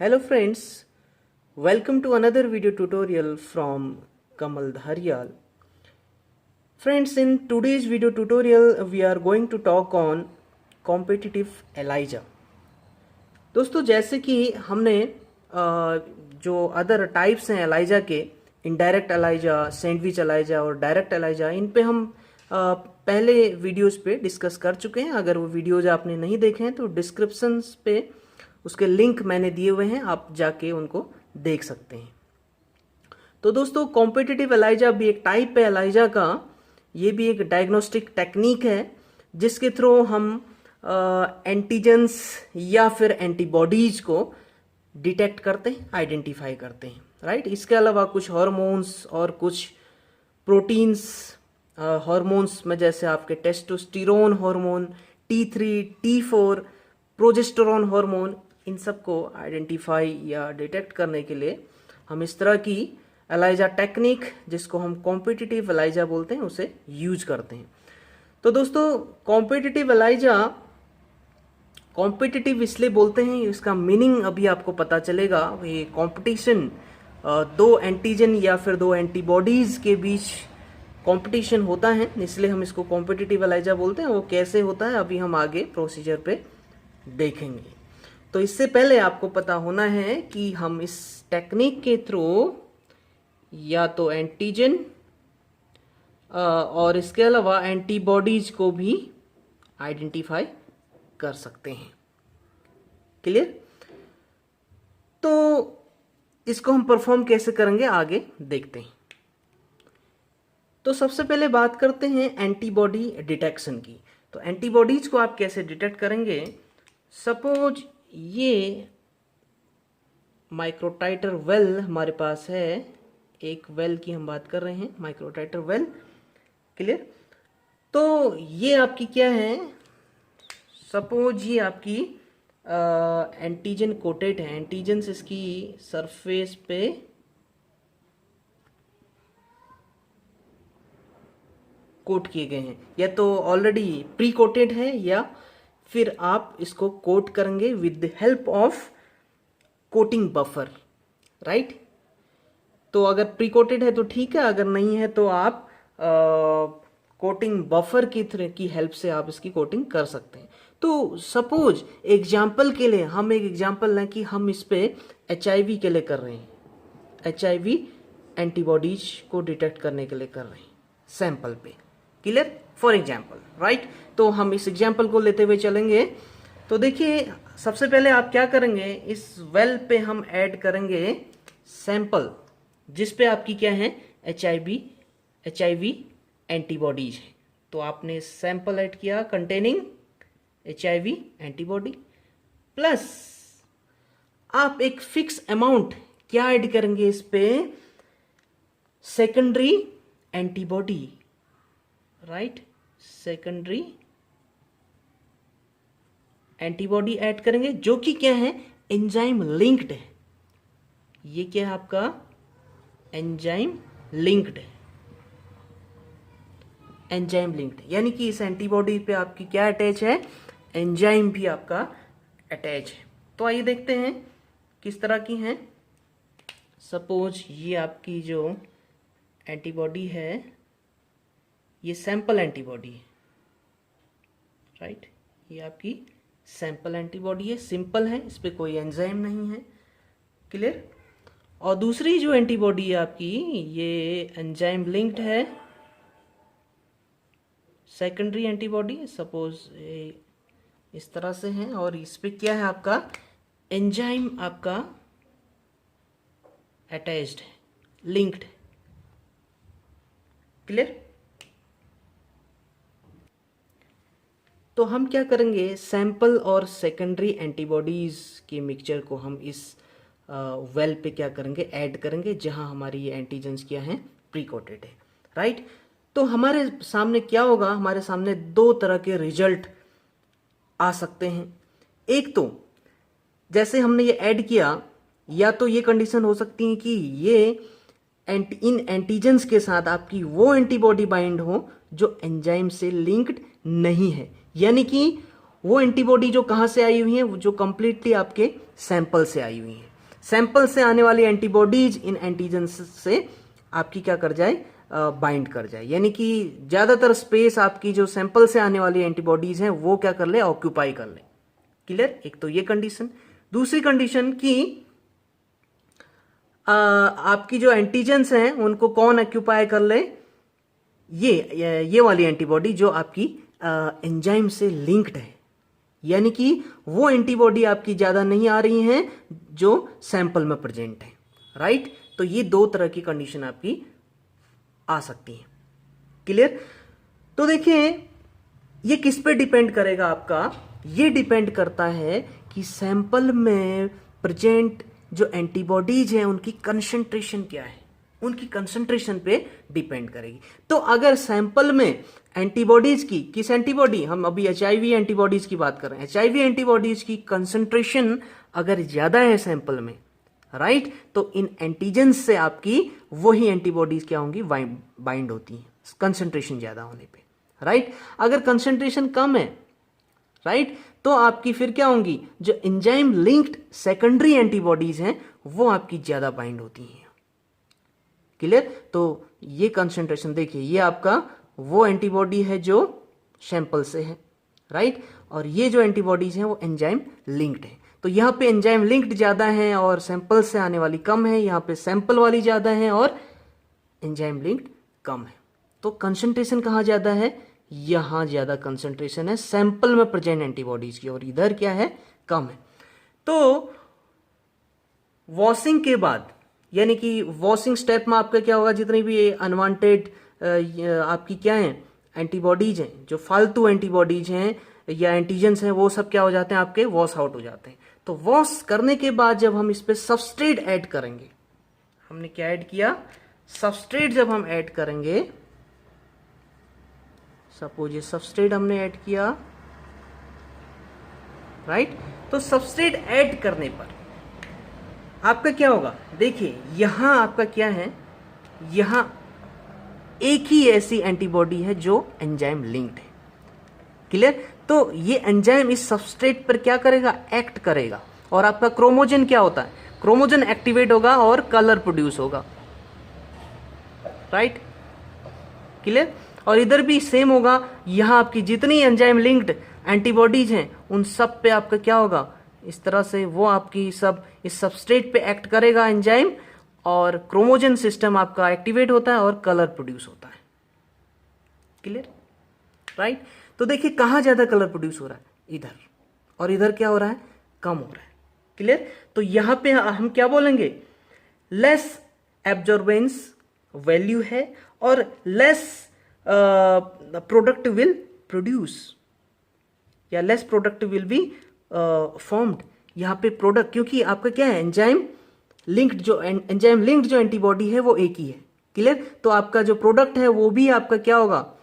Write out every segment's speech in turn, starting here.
Hello friends, welcome to another video tutorial from Kamal Dharyal. Friends, in today's video tutorial we are going to talk on competitive ELIJA. दोस्तों जैसे कि हमने जो other types हैं ELIJA के, indirect ELIJA, sandwich ELIJA और direct ELIJA, इन पे हम पहले वीडियोस पे डिस्कस कर चुके हैं. अगर वो वीडियोज आपने नहीं देखे हैं तो डिस्क्रिप्शन पे उसके लिंक मैंने दिए हुए हैं, आप जाके उनको देख सकते हैं. तो दोस्तों कॉम्पिटिटिव ELIJA भी एक टाइप है ELIJA का. ये भी एक डायग्नोस्टिक टेक्निक है जिसके थ्रू हम एंटीजेंस या फिर एंटीबॉडीज को डिटेक्ट करते हैं, आइडेंटिफाई करते हैं, राइट. इसके अलावा कुछ हार्मोन्स और कुछ प्रोटीन्स, हार्मोन्स में जैसे आपके testosterone hormone, T3, T4, progesterone hormone, इन सब को आइडेंटिफाई या डिटेक्ट करने के लिए हम इस तरह की ELIJA टेक्निक, जिसको हम कॉम्पिटिटिव ELIJA बोलते हैं, उसे यूज करते हैं. तो दोस्तों कॉम्पिटिटिव ELIJA कॉम्पिटिटिव इसलिए बोलते हैं, इसका मीनिंग अभी आपको पता चलेगा. ये कॉम्पिटिशन, दो एंटीजन या फिर दो एंटीबॉडीज के बीच कंपटीशन होता है, इसलिए हम इसको कॉम्पिटिटिव ELIJA बोलते हैं. वो कैसे होता है अभी हम आगे प्रोसीजर पे देखेंगे. तो इससे पहले आपको पता होना है कि हम इस टेक्निक के थ्रू या तो एंटीजन और इसके अलावा एंटीबॉडीज को भी आइडेंटिफाई कर सकते हैं. क्लियर. तो इसको हम परफॉर्म कैसे करेंगे आगे देखते हैं. तो सबसे पहले बात करते हैं एंटीबॉडी डिटेक्शन की. तो एंटीबॉडीज को आप कैसे डिटेक्ट करेंगे. सपोज ये माइक्रोटाइटर वेल हमारे पास है, एक वेल की हम बात कर रहे हैं, माइक्रोटाइटर वेल. क्लियर. तो ये आपकी क्या है, सपोज ये आपकी एंटीजन कोटेड है. एंटीजन्स इसकी सरफेस पे कोट किए गए हैं, या तो ऑलरेडी प्री कोटेड है या फिर आप इसको कोट करेंगे with the help of coating buffer, right. तो अगर प्री कोटेड है तो ठीक है, अगर नहीं है तो आप कोटिंग बफर की हेल्प से आप इसकी कोटिंग कर सकते हैं. तो सपोज एग्जाम्पल के लिए हम एक एग्जाम्पल लें कि हम इस पे HIV के लिए कर रहे हैं, HIV एंटीबॉडीज को डिटेक्ट करने के लिए कर रहे हैं सैंपल पे. क्लियर. For example, right. तो हम इस एग्जाम्पल को लेते हुए चलेंगे. तो देखिए सबसे पहले आप क्या करेंगे, इस वेल पे हम ऐड करेंगे सैंपल जिस पे आपकी क्या है, HIV एंटीबॉडीज है. तो आपने सैंपल ऐड किया कंटेनिंग HIV एंटीबॉडी, प्लस आप एक फिक्स अमाउंट क्या ऐड करेंगे इस पे, secondary antibody, right. Secondary antibody add करेंगे जो कि क्या है, एंजाइम लिंक्ड है. ये क्या है आपका, एंजाइम लिंक्ड है. एंजाइम लिंक्ड यानी कि इस एंटीबॉडी पे आपकी क्या अटैच है, एंजाइम भी आपका अटैच है. तो आइए देखते हैं किस तरह की है. सपोज ये आपकी जो एंटीबॉडी है, ये सैंपल एंटीबॉडी है, राइट. ये आपकी सैंपल एंटीबॉडी है, सिंपल है, इस पे कोई एंजाइम नहीं है. क्लियर. और दूसरी जो एंटीबॉडी है आपकी, ये एंजाइम लिंक्ड है, सेकेंडरी एंटीबॉडी. सपोज इस तरह से है और इस पे क्या है आपका, एंजाइम आपका अटैच्ड है, लिंक्ड है. क्लियर. तो हम क्या करेंगे, सैंपल और सेकेंडरी एंटीबॉडीज के मिक्सचर को हम इस वेल पे क्या करेंगे, ऐड करेंगे, जहां हमारी ये एंटीजेंस क्या है, प्री कोटेड है, राइट. तो हमारे सामने क्या होगा, हमारे सामने दो तरह के रिजल्ट आ सकते हैं. एक तो जैसे हमने ये ऐड किया, या तो ये कंडीशन हो सकती है कि ये इन एंटीजेंस के साथ आपकी वो एंटीबॉडी बाइंड हो जो एंजाइम से लिंक्ड नहीं है, यानी कि वो एंटीबॉडी जो कहां से आई हुई है, जो कंप्लीटली आपके सैंपल से आई हुई है. सैंपल से आने वाली एंटीबॉडीज इन एंटीजन से आपकी क्या कर जाए, बाइंड कर जाए, यानी कि ज्यादातर स्पेस आपकी जो सैंपल से आने वाली एंटीबॉडीज हैं वो क्या कर ले, ऑक्यूपाई कर ले। क्लियर? एक तो ये कंडीशन। दूसरी कंडीशन कि आपकी जो एंटीजेंस हैं उनको कौन ऑक्यूपाई कर ले, ये वाली एंटीबॉडी जो आपकी एंजाइम से लिंक्ड है, यानी कि वो एंटीबॉडी आपकी ज्यादा नहीं आ रही हैं जो सैंपल में प्रेजेंट है। राइट? तो ये दो तरह की कंडीशन आपकी आ सकती है। क्लियर? तो देखिए ये किस पे डिपेंड करेगा आपका, ये डिपेंड करता है कि सैंपल में प्रेजेंट जो एंटीबॉडीज हैं उनकी कंसंट्रेशन क्या है, उनकी कंसंट्रेशन पे डिपेंड करेगी। तो अगर सैंपल में एंटीबॉडीज की, किस एंटीबॉडी, हम अभी एचआईवी एंटीबॉडीज की बात कर रहे हैं, एचआईवी एंटीबॉडीज की कंसंट्रेशन अगर ज्यादा है सैंपल में, राइट, तो इन एंटीजेंस से आपकी वही एंटीबॉडीज क्या होंगी, बाइंड होती हैं कंसंट्रेशन ज्यादा होने पे। राइट? अगर कंसंट्रेशन कम है, राइट, तो आपकी फिर क्या होंगी, जो एंजाइम लिंक्ड सेकेंडरी एंटीबॉडीज हैं वो आपकी ज्यादा बाइंड होती हैं। क्लियर? तो ये कंसंट्रेशन देखिए, ये आपका वो एंटीबॉडी है जो सैंपल से है, राइट, और ये जो एंटीबॉडीज हैं वो एंजाइम लिंक्ड है। तो यहां पे एंजाइम लिंक्ड ज्यादा है और सैंपल से आने वाली कम है, यहां पे सैंपल वाली ज्यादा है और एंजाइम लिंक्ड कम है। तो कंसंट्रेशन कहां ज्यादा है, यहां ज्यादा कंसंट्रेशन है सैंपल में प्रेजेंट एंटीबॉडीज की, और इधर क्या है, कम है। तो वॉशिंग के बाद, यानी कि वॉशिंग स्टेप में आपका क्या होगा, जितनी भी अनवांटेड आपकी क्या है एंटीबॉडीज हैं, जो फालतू एंटीबॉडीज हैं या एंटीजेंस हैं, वो सब क्या हो जाते हैं, आपके वॉश आउट हो जाते हैं। तो वॉश करने के बाद जब हम इस पे सबस्ट्रेट ऐड करेंगे, हमने क्या ऐड किया, सबस्ट्रेट जब हम ऐड करेंगे, सपोज ये सबस्ट्रेट हमने ऐड किया, राइट, तो सबस्ट्रेट ऐड करने पर आपका क्या होगा, देखिए यहां आपका क्या है, यहां एक ही ऐसी एंटीबॉडी है जो एंजाइम लिंक्ड है। क्लियर? तो ये एंजाइम इस सबस्ट्रेट पर क्या करेगा, एक्ट करेगा, और आपका क्रोमोजन क्या होता है, क्रोमोजन एक्टिवेट होगा और कलर प्रोड्यूस होगा। राइट? क्लियर? और इधर भी सेम होगा, यहां आपकी जितनी एंजाइम लिंक्ड एंटीबॉडीज हैं उन सब पे आपका क्या होगा, इस तरह से वो आपकी सब इस सबस्ट्रेट पे एक्ट करेगा एंजाइम, और क्रोमोजन सिस्टम आपका एक्टिवेट होता है और कलर प्रोड्यूस होता है। क्लियर? राइट? तो देखिए कहां ज्यादा कलर प्रोड्यूस हो रहा है, इधर, और इधर क्या हो रहा है, कम हो रहा है। क्लियर? तो यहां पे हम क्या बोलेंगे, लेस एब्जॉर्बेंस वैल्यू है और लेस प्रोडक्ट विल प्रोड्यूस, या less product will be formed. यहां पे प्रोडक्ट, क्योंकि आपका क्या है, एंजाइम लिंक्ड जो एंटीबॉडी है वो एक ही है। क्लियर? तो आपका जो प्रोडक्ट है वो भी आपका क्या होगा,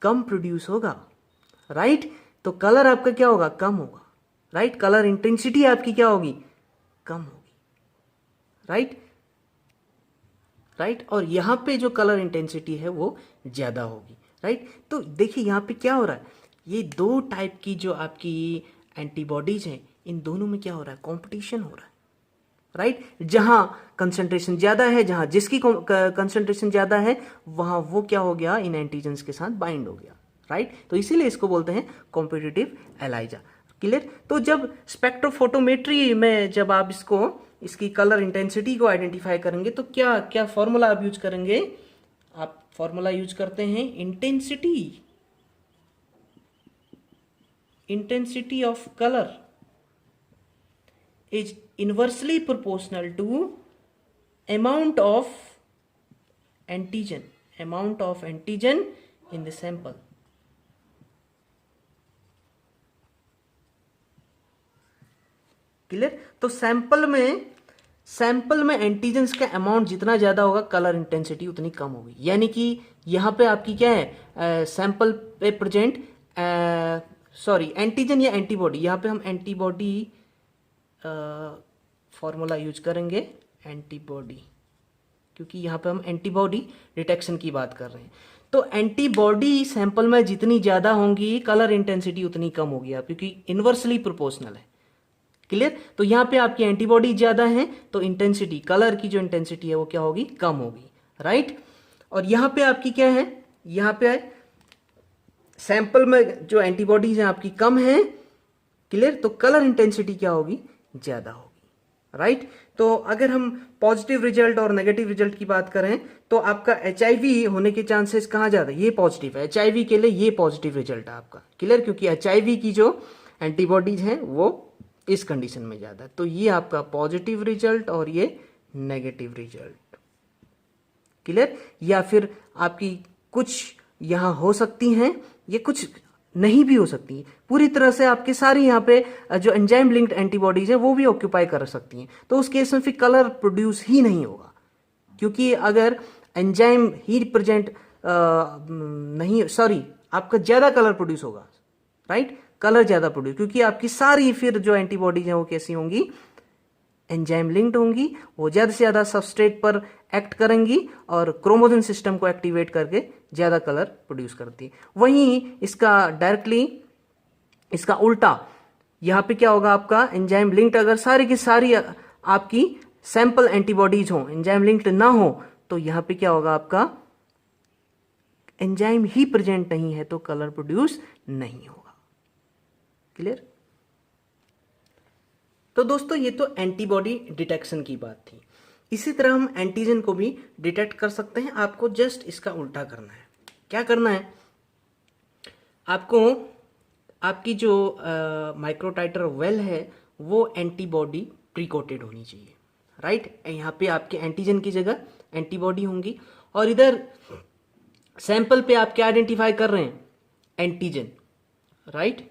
कम प्रोड्यूस होगा। राइट? तो कलर आपका क्या होगा, कम होगा। राइट? कलर इंटेंसिटी आपकी क्या होगी, कम होगी। राइट? राइट? और यहां पे जो कलर इंटेंसिटी है वो ज्यादा होगी। राइट? तो देखिए यहां पे क्या हो रहा है, ये दो टाइप की जो आपकी एंटीबॉडीज हैं, इन दोनों में क्या हो रहा है, कंपटीशन हो रहा है। राइट? जहां कंसंट्रेशन ज्यादा है, जहां जिसकी कंसंट्रेशन ज्यादा है, वहां वो क्या हो गया, इन एंटीजेंस के साथ बाइंड हो गया। राइट? तो इसीलिए इसको बोलते हैं कॉम्पिटिटिव एलाइजा। क्लियर? तो जब स्पेक्ट्रोफोटोमेट्री में जब आप इसकी कलर इंटेंसिटी को आइडेंटिफाई करेंगे, तो क्या क्या फॉर्मूला आप यूज करेंगे, आप फॉर्मूला यूज करते हैं intensity of colour is inversely proportional to amount of antigen in the sample. Clear? तो सैंपल में एंटीजेंस का अमाउंट जितना ज्यादा होगा, कलर इंटेंसिटी उतनी कम होगी। यानी कि यहां पे आपकी क्या है, सैंपल पे प्रेजेंट एंटीजन या एंटीबॉडी, यहां पे हम एंटीबॉडी फॉर्मूला यूज करेंगे, एंटीबॉडी, क्योंकि यहां पे हम एंटीबॉडी डिटेक्शन की बात कर रहे हैं। तो एंटीबॉडी सैंपल में जितनी ज्यादा होंगी, कलर इंटेंसिटी उतनी कम होगी, क्योंकि इनवर्सली प्रोपोर्शनल है। क्लियर। तो यहाँ पे आपकी एंटीबॉडी ज्यादा है तो इंटेंसिटी, कलर की जो इंटेंसिटी है वो क्या होगी, कम होगी, राइट। और यहाँ पे आपकी क्या है, यहाँ पे सैंपल में जो एंटीबॉडीज हैं आपकी कम है, क्लियर, तो कलर इंटेंसिटी क्या होगी, ज्यादा होगी, राइट। तो अगर हम पॉजिटिव रिजल्ट और नेगेटिव रिजल्ट की बात करें तो आपका एचआईवी होने के चांसेस कहाँ ज्यादा, ये पॉजिटिव है, एचआईवी के लिए ये पॉजिटिव रिजल्ट है आपका, क्लियर, क्योंकि एचआईवी की जो एंटीबॉडीज हैं वो इस कंडीशन में ज्यादा है। तो ये आपका पॉजिटिव रिजल्ट और ये नेगेटिव रिजल्ट, क्लियर। या फिर आपकी कुछ यहां हो सकती हैं, ये कुछ नहीं भी हो सकती, पूरी तरह से आपके सारी यहाँ पे जो एंजाइम लिंक्ड एंटीबॉडीज है वो भी ऑक्यूपाई कर सकती हैं। तो उस केस में फिर कलर प्रोड्यूस ही नहीं होगा, क्योंकि अगर एंजाइम ही प्रेजेंट नहीं, सॉरी, आपका ज्यादा कलर प्रोड्यूस होगा, राइट, कलर ज्यादा प्रोड्यूस, क्योंकि आपकी सारी फिर जो एंटीबॉडीज हैं वो कैसी होंगी, एंजाइम लिंक्ड होंगी, वो ज्यादा से ज्यादा सबस्ट्रेट पर एक्ट करेंगी और क्रोमोजोम सिस्टम को एक्टिवेट करके ज्यादा कलर प्रोड्यूस करती है। वहीं इसका डायरेक्टली इसका उल्टा, यहां पे क्या होगा, आपका एंजाइम लिंक्ड अगर सारी की सारी आपकी सैंपल एंटीबॉडीज हो, एंजाइम लिंक्ड ना हो, तो यहां पे क्या होगा, आपका एंजाइम ही प्रेजेंट नहीं है तो कलर प्रोड्यूस नहीं होगा, क्लियर। तो दोस्तों ये तो एंटीबॉडी डिटेक्शन की बात थी। इसी तरह हम एंटीजन को भी डिटेक्ट कर सकते हैं। आपको जस्ट इसका उल्टा करना है। क्या करना है, आपको आपकी जो माइक्रोटाइटर वेल है वो एंटीबॉडी प्रीकोटेड होनी चाहिए, राइट। यहाँ पे आपके एंटीजन की जगह एंटीबॉडी होंगी और इधर सैंपल पे आप क्या आइडेंटिफाई कर रहे हैं, एंटीजन, राइट।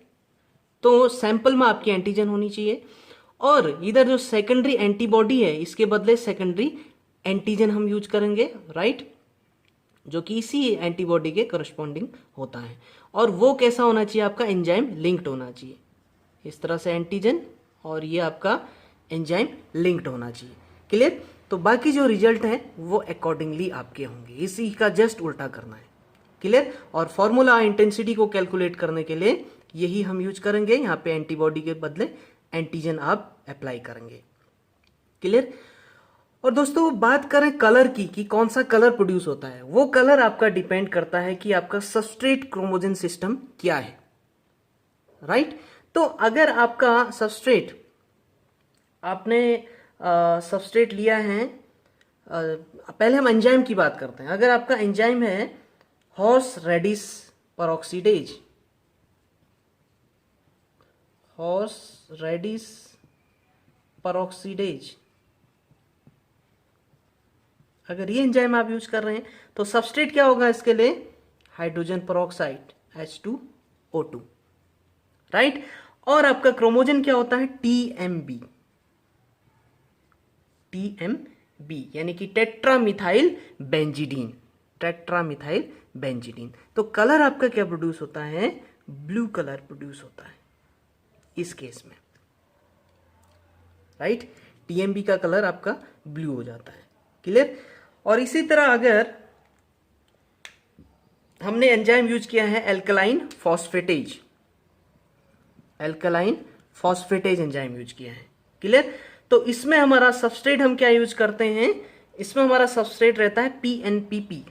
तो सैंपल में आपकी एंटीजन होनी चाहिए और इधर जो सेकेंडरी एंटीबॉडी है इसके बदले सेकेंडरी एंटीजन हम यूज करेंगे, राइट, जो कि इसी एंटीबॉडी के करस्पॉन्डिंग होता है। और वो कैसा होना चाहिए, आपका एंजाइम लिंक्ड होना चाहिए, इस तरह से एंटीजन और ये आपका एंजाइम लिंक्ड होना चाहिए, क्लियर। तो बाकी जो रिजल्ट है वो अकॉर्डिंगली आपके होंगे, इसी का जस्ट उल्टा करना है, क्लियर। और फॉर्मूला इंटेंसिटी को कैलकुलेट करने के लिए यही हम यूज करेंगे, यहाँ पे एंटीबॉडी के बदले एंटीजन आप अप्लाई करेंगे, क्लियर। और दोस्तों बात करें कलर की कि कौन सा कलर प्रोड्यूस होता है, वो कलर आपका डिपेंड करता है कि आपका सबस्ट्रेट क्रोमोजन सिस्टम क्या है, राइट। तो अगर आपका सबस्ट्रेट, आपने सबस्ट्रेट लिया है, पहले हम एंजाइम की बात करते हैं। अगर आपका एंजाइम है horseradish peroxidase, horseradish peroxidase, अगर ये एंजाइम आप यूज कर रहे हैं तो सबस्ट्रेट क्या होगा इसके लिए, हाइड्रोजन पेरोक्साइड H2O2, राइट। और आपका क्रोमोजन क्या होता है, TMB, यानी कि टेट्रामिथाइल बेंजीडीन, टेट्रामिथाइल बेंजीडीन। तो कलर आपका क्या प्रोड्यूस होता है, ब्लू कलर प्रोड्यूस होता है इस केस में, राइट। TMB का कलर आपका ब्लू हो जाता है, क्लियर। और इसी तरह अगर हमने एंजाइम यूज किया है alkaline phosphatase, alkaline phosphatase enzyme use किया है, क्लियर। तो इसमें हमारा सबस्ट्रेट हम क्या यूज करते हैं, इसमें हमारा सबस्ट्रेट रहता है PNPP,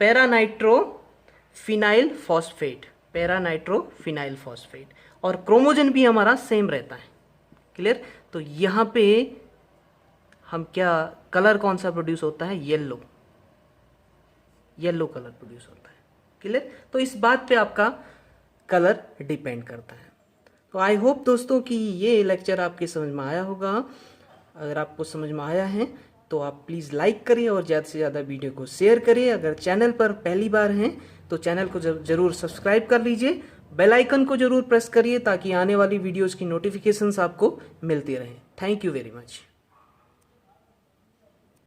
para nitrophenyl phosphate, para nitrophenyl phosphate. और क्रोमोजन भी हमारा सेम रहता है, क्लियर। तो यहां पे हम क्या, कलर कौन सा प्रोड्यूस होता है, येलो कलर प्रोड्यूस होता है, क्लियर। तो इस बात पे आपका कलर डिपेंड करता है। तो आई होप दोस्तों कि ये लेक्चर आपके समझ में आया होगा। अगर आपको समझ में आया है तो आप प्लीज़ लाइक करिए और ज़्यादा से ज़्यादा वीडियो को शेयर करिए। अगर चैनल पर पहली बार हैं तो चैनल को जरूर सब्सक्राइब कर लीजिए, बेल आइकन को जरूर प्रेस करिए ताकि आने वाली वीडियोज़ की नोटिफिकेशंस आपको मिलती रहें। Thank you very much.